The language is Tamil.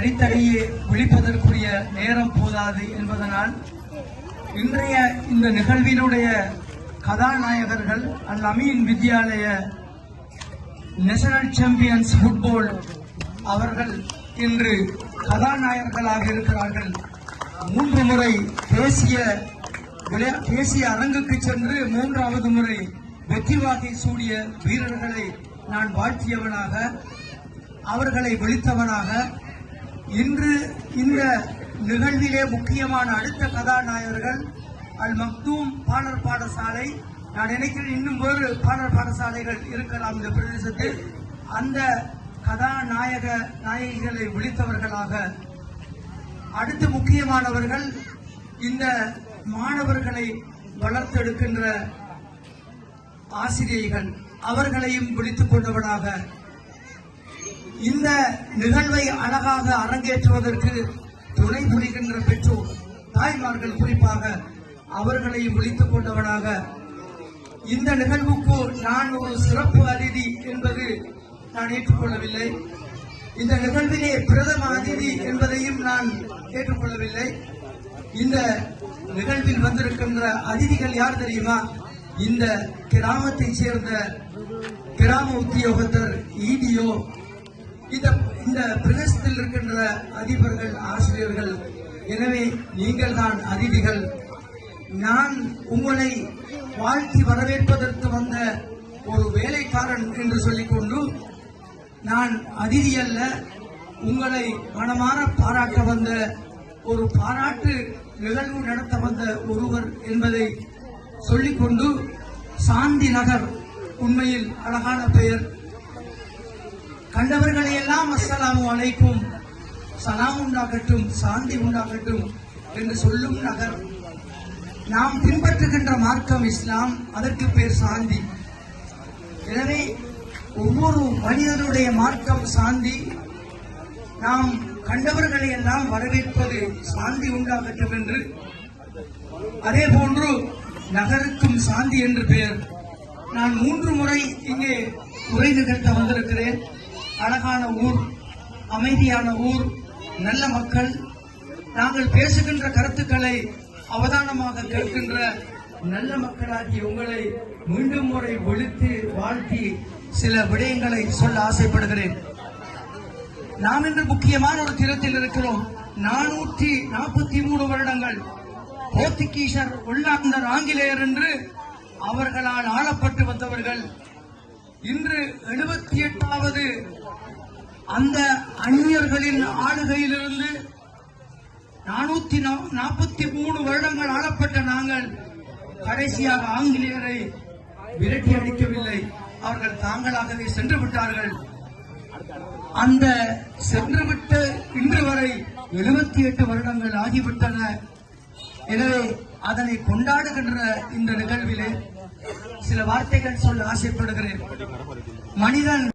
விழித்தடையே விழிப்பதற்குரிய நேரம் போதாது என்பதனால் இன்றைய இந்த நிகழ்வினுடைய கதாநாயகர்கள் Al Ameen Vidyalaya national champions football அவர்கள் இன்று கதாநாயகர்களாக இருக்கிறார்கள். 3 முறை தேசிய அரங்குக்கு சென்று 3வது முறை வெற்றி வாகை சூடிய வீரர்களை நான் வாழ்த்தியவனாக, அவர்களை விழித்தவனாக, இன்று இந்த நிகழ்விலே முக்கியமான அடுத்த கதாநாயகர்கள் அல் மக்தூம் பாணர் பாடசாலை. நான் நினைக்கிறேன் இன்னும் வேறு பாணர் பாடசாலைகள் இருக்கலாம் இந்த பிரதேசத்தில். அந்த நாயகிகளை விழித்தவர்களாக அடுத்து முக்கியமானவர்கள் இந்த மாணவர்களை வளர்த்தெடுக்கின்ற ஆசிரியர்கள், அவர்களையும் விழித்துக் கொண்டவனாக இந்த நிகழ்வை அழகாக அரங்கேற்றுவதற்கு துணை புரிகின்ற பெற்றோர் தாய்மார்கள் குறிப்பாக அவர்களையும் விழித்துக் கொண்டவனாக இந்த நிகழ்வுக்கு நான் ஒரு சிறப்பு அதிதி என்பது நான் ஏற்றுக்கொள்ளவில்லை. இந்த நிகழ்விலே பிரதம அதிதி என்பதையும் நான் ஏற்றுக்கொள்ளவில்லை. இந்த நிகழ்வில் வந்திருக்கின்ற அதிதிகள் யார் தெரியுமா? இந்த கிராமத்தை சேர்ந்த கிராம உத்தியோகத்தர், இடிஓ, இந்த பிரதேசத்தில் இருக்கின்ற அதிபர்கள், ஆசிரியர்கள். எனவே நீங்கள் தான் அதிதிகள். நான் உங்களை வாழ்த்தி வரவேற்பதற்கு வந்த ஒரு வேலைக்காரன் என்று சொல்லிக்கொண்டு நான் அதிதி அல்ல, உங்களை மனமாற பாராட்ட வந்த ஒரு பாராட்டு நிகழ்வு நடத்த வந்த ஒருவர் என்பதை சொல்லிக்கொண்டு, சாந்தி நகர் உண்மையில் அழகான பெயர். கண்டவர்களையெல்லாம் அஸ்ஸலாமு அலைக்கும், சலாம் உண்டாகட்டும், சாந்தி உண்டாகட்டும் என்று சொல்லும் நகர். நாம் பின்பற்றுகின்ற மார்க்கம் இஸ்லாம், அதற்கு பேர் சாந்தி. எனவே ஒவ்வொரு மனிதனுடைய மார்க்கம் சாந்தி. நாம் கண்டவர்களை எல்லாம் வரவேற்பது சாந்தி உண்டாகட்டும் என்று. அதே போன்று நகருக்கும் சாந்தி என்று பெயர். நான் 3 முறை இங்கே உரை நிகழ்த்த வந்திருக்கிறேன். அழகான ஊர், அமைதியான ஊர், நல்ல மக்கள். நாங்கள் பேசுகின்ற கருத்துக்களை அவதானமாக கேட்கின்ற நல்ல மக்களாகிய உங்களை மீண்டும் முறை விழித்து வாழ்த்தி சில விடயங்களை சொல்ல ஆசைப்படுகிறேன். நாம் இன்று முக்கியமான ஒரு தினத்தில் இருக்கிறோம். 443 வருடங்கள் போர்த்துகீசர், ஒல்லாந்தர், ஆங்கிலேயர் என்று அவர்களால் ஆளப்பட்டு வந்தவர்கள் இன்று 78வது அந்த அந்நியர்களின் ஆளுகையிலிருந்து 443 வருடங்கள் ஆளப்பட்ட நாங்கள் கடைசியாக ஆங்கிலேயரை விரட்டி அடிக்கவில்லை. அவர்கள் தாங்களாகவே சென்று விட்டார்கள். அந்த சென்றுவிட்டு இன்று வரை 78 வருடங்கள் ஆகிவிட்டன. எனவே அதனை கொண்டாடுகின்ற இந்த நிகழ்விலே சில வார்த்தைகள் சொல்ல ஆசைப்படுகிறேன். மனிதன்